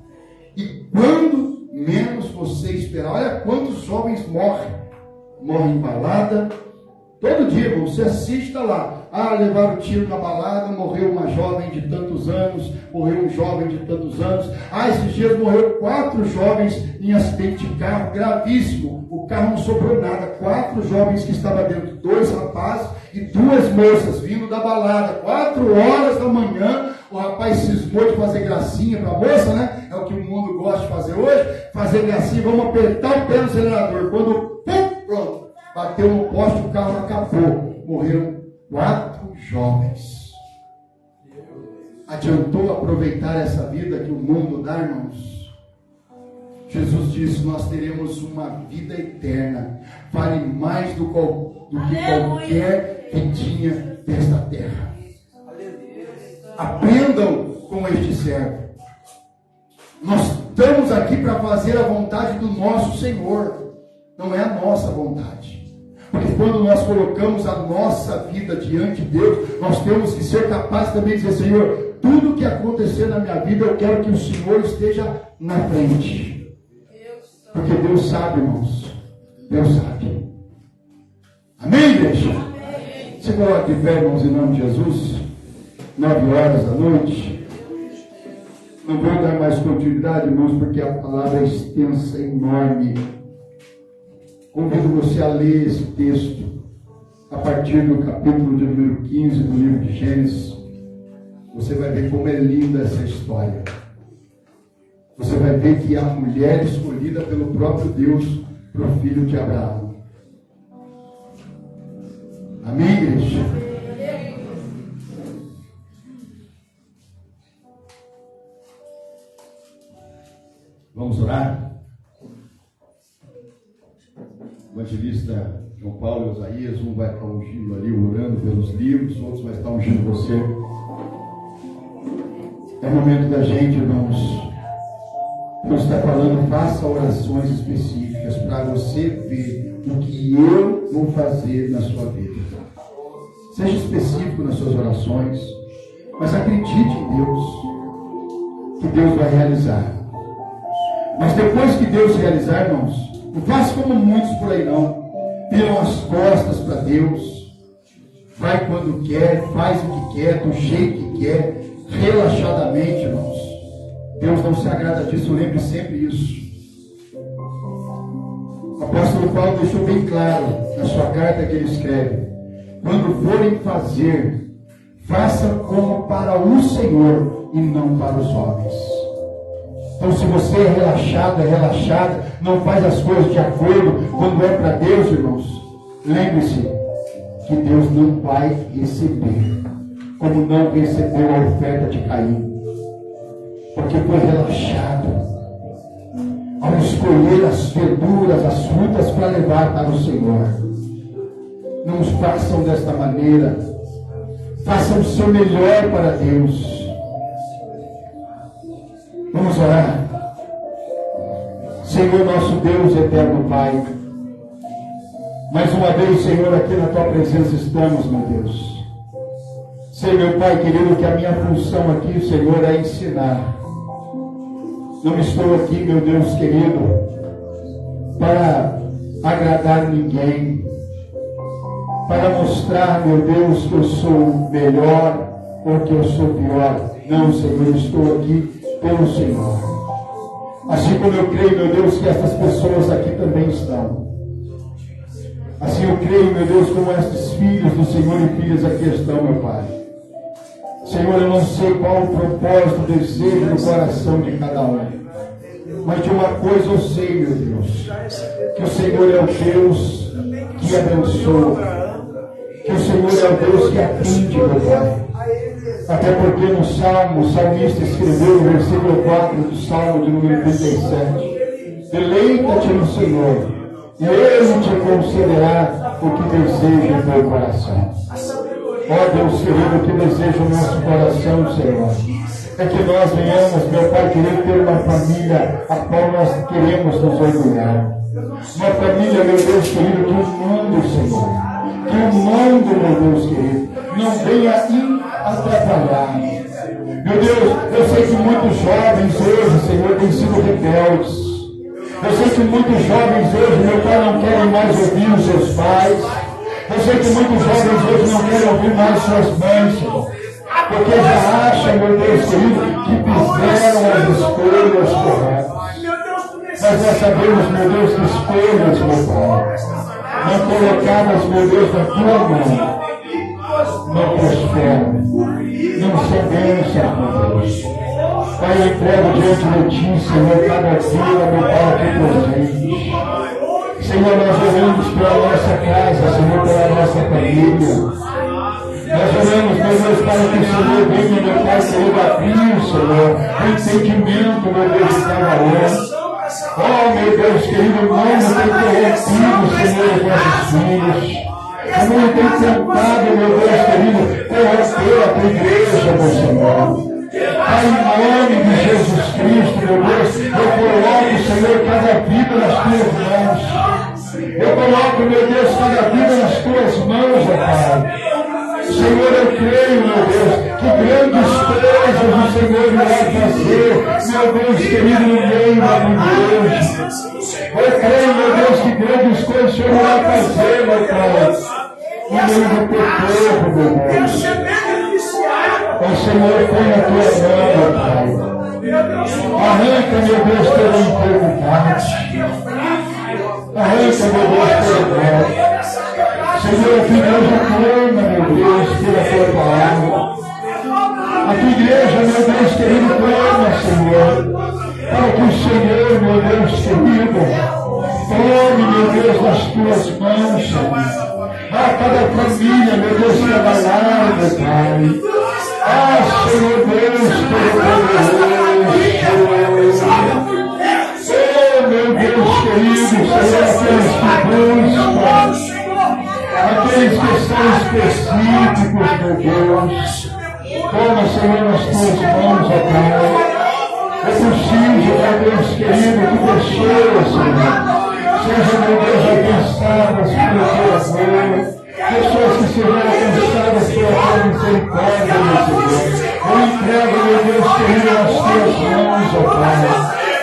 A: E quando menos você esperar, olha quantos jovens morrem. Morrem em balada. Todo dia você assiste, está lá. Levaram tiro na balada, morreu uma jovem de tantos anos, morreu um jovem de tantos anos. Esses dias morreu 4 jovens em acidente de carro gravíssimo. O carro não sobrou nada. 4 jovens que estavam dentro, 2 rapazes e 2 moças vindo da balada. 4 horas da manhã, o rapaz cismou de fazer gracinha para a moça, né? É o que o mundo gosta de fazer hoje. Fazer gracinha, vamos apertar o pé no acelerador. Quando, pronto, bateu no poste, o carro acabou. Morreram 4 jovens. Adiantou aproveitar essa vida que o mundo dá, irmãos? Jesus disse, nós teremos uma vida eterna. Vale mais do que qualquer vidinha desta terra. Aprendam com este servo. Nós estamos aqui para fazer a vontade do nosso Senhor. Não é a nossa vontade. Porque quando nós colocamos a nossa vida diante de Deus, nós temos que ser capazes também de dizer, Senhor, tudo que acontecer na minha vida, eu quero que o Senhor esteja na frente. Porque Deus sabe, irmãos. Deus sabe. Amém, igreja? Amém. Se coloque de pé, irmãos, em nome de Jesus. 9 horas da noite. Não vou dar mais continuidade, irmãos, porque a palavra é extensa, enorme. Convido você a ler esse texto a partir do capítulo de número 15 do livro de Gênesis. Você vai ver como é linda essa história. Você vai ver que a mulher escolhida pelo próprio Deus para o filho de Abraão. Amém, igreja? Vamos orar? O evangelista João Paulo e Osaías, um vai estar ungindo ali, orando pelos livros, outros vai estar ungindo você. É o momento da gente, irmãos. Deus está falando, faça orações específicas para você ver o que eu vou fazer na sua vida. Seja específico nas suas orações, mas acredite em Deus, que Deus vai realizar. Mas depois que Deus realizar, irmãos, não faça como muitos por aí não. Viram as costas para Deus. Vai quando quer, faz o que quer, do jeito que quer, relaxadamente, irmãos. Deus não se agrada disso, lembre sempre isso. O apóstolo Paulo deixou bem claro na sua carta que ele escreve: quando forem fazer, façam como para o Senhor e não para os homens. Então, se você é relaxada, não faz as coisas de acordo quando é para Deus, irmãos, lembre-se que Deus não vai receber, como não recebeu a oferta de Caim, porque foi relaxado ao escolher as verduras, as frutas para levar para o Senhor. Não os façam desta maneira, façam o seu melhor para Deus. Vamos orar. Senhor, nosso Deus, eterno Pai, mais uma vez, Senhor, aqui na Tua presença estamos, meu Deus. Sei, meu Pai querido, que a minha função aqui, Senhor, é ensinar. Não estou aqui, meu Deus querido, para agradar ninguém, para mostrar, meu Deus, que eu sou melhor ou que eu sou pior. Não, Senhor, eu estou aqui pelo Senhor. Assim como eu creio, meu Deus, que essas pessoas aqui também estão. Assim eu creio, meu Deus, como estes filhos do Senhor e filhas aqui estão, meu Pai. Senhor, eu não sei qual o propósito, o desejo do coração de cada um. Mas de uma coisa eu sei, meu Deus, que o Senhor é o Deus que abençoa, que o Senhor é o Deus que atende, meu Pai. Até porque no Salmo, o salmista escreveu no versículo 4 do Salmo de número 37, deleita-te no Senhor, e Ele te concederá o que deseja o teu coração. Ó Deus querido, o que deseja o nosso coração, Senhor, é que nós venhamos, meu Pai querido, ter uma família a qual nós queremos nos orgulhar. Uma família, meu Deus querido, que o mundo, Senhor, que o mundo, meu Deus querido, não venha atrapalhar. Meu Deus, eu sei que muitos jovens hoje, Senhor, têm sido rebeldes. Eu sei que muitos jovens hoje, meu Pai, não querem mais ouvir os seus pais. Eu sei que muitos jovens hoje não querem ouvir mais suas mães, Senhor. Porque já acham, meu Deus querido, que fizeram as escolhas corretas. Mas nós sabemos, meu Deus, que escolhas, meu Pai, não colocadas, meu Deus, na tua mão, não prosperam, não se bênção, meu Deus. Pai, eu entrego diante de Ti, Senhor, cada vida, meu Pai, aqui presente. Senhor, nós oramos pela nossa casa, Senhor, pela nossa família. Nós oramos, meu Deus, para que o Senhor venha, meu Pai, Senhor, abrir, Senhor, o entendimento, meu Deus, de cada um. Oh, meu Deus querido, o mundo tem corrompido, Senhor, os nossos filhos. O mundo tem tentado, meu Deus querido, corromper a tua igreja, meu Senhor. Pai, em nome de Jesus Cristo, meu Deus, eu coloco, Senhor, cada vida nas tuas mãos. Eu coloco, meu Deus, cada vida nas tuas mãos, ó Pai. Senhor, eu creio, meu Deus, que grandes coisas o Senhor irá fazer, meu Deus querido, no meio da igreja. Eu creio, meu Deus, que grandes coisas o Senhor irá fazer, meu Pai, no meio do teu povo, meu Deus. O Senhor, põe a tua mão, meu Pai. Arranca, meu Deus, toda enfermidade. Arranca, meu Deus, toda dor. Senhor, a tua igreja clama, meu Deus, pela tua palavra. A tua igreja, meu Deus querido, clama, Senhor, para que o Senhor, meu Deus querido, tome, meu Deus, nas tuas mãos, Senhor. A cada família, meu Deus, trabalhar, meu Pai. Ah, Senhor Deus, Todo-Poderoso. Oh, meu Deus querido, Senhor, aqueles que buscam, aqueles que são específicos, meu Deus. Toma, Senhor, nas tuas mãos, ó Pai. É possível, meu Deus querido, que pessoas, Senhor, sejam, meu Deus, alcançadas pelo teu amor. Pessoas que sejam alcançadas pela tua misericórdia, meu Senhor. Eu entrego, meu Deus querido, nas tuas mãos, ó Pai.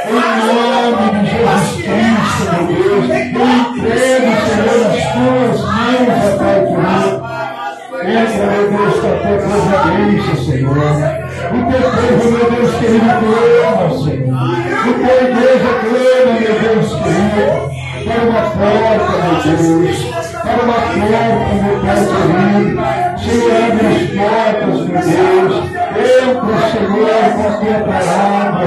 A: Em nome de Jesus Cristo, meu Deus, eu entrego, Senhor, nas tuas mãos, ó Pai querido. Entra, meu Deus, com a tua providência, Senhor. O teu povo, meu Deus querido, clama, Senhor. O tua igreja clama, meu Deus querido, para uma porta, meu Deus. Para uma porta, meu Pai querido. Senhor, abre as portas, meu Deus. Entra, Senhor, com a tua palavra.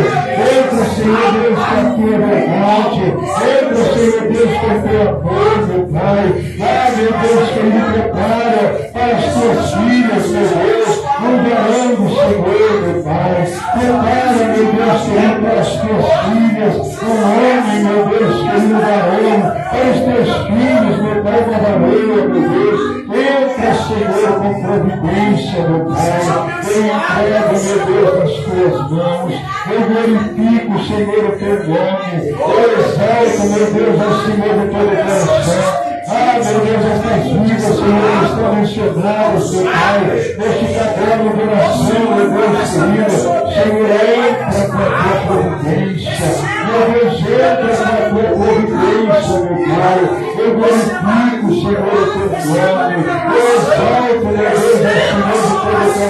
A: Entra, Senhor Deus, com a tua verdade. Entra, Senhor Deus, com o teu amor, meu Pai. Ah, meu Deus, querido, prepara para as tuas filhas, meu Deus. Um varão do Senhor, meu Pai. Prepara, meu Deus, querido, para as tuas filhas. Um homem, meu Deus, querido, varão. Para os teus filhos, meu Pai, uma varão, meu Deus. Entra,
D: Senhor, com providência, meu Pai. Eu entrego, meu Deus, nas tuas mãos. Eu glorifico, Senhor, o teu nome. Eu exalto, meu Deus, ao Senhor de todo o coração. Ah, meu Deus, estas vidas, Senhor, estão mencionadas, meu Pai, neste caderno de oração, meu Deus querido. Senhor, entra com a tua providência. Meu Deus, entra com a tua providência, meu Pai. Eu glorifico, Senhor, o teu nome. Eu exalto, meu Deus, ao Senhor de todo o coração,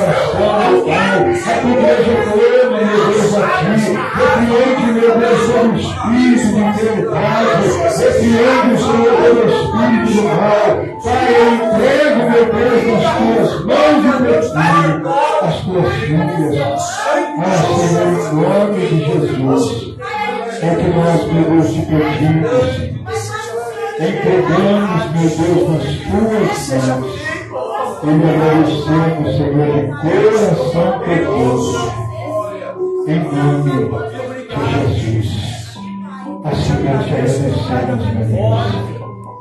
D: meu Pai. A tua igreja clama, meu Deus, a ti. Repreende, meu Deus, todo espírito de enfermidade. Repreende, Senhor, todo espírito do mal. Pai, eu entrego, meu Deus, nas tuas mãos e meu filho, as tuas filhas. Ah, Senhor, em nome de Jesus, é que nós, meu Deus, te pedimos. Entregamos, meu Deus, nas tuas mãos. E me agradecemos, Senhor, de coração perdoso. Em nome de Jesus. Assim nós te agradecemos, meu Deus.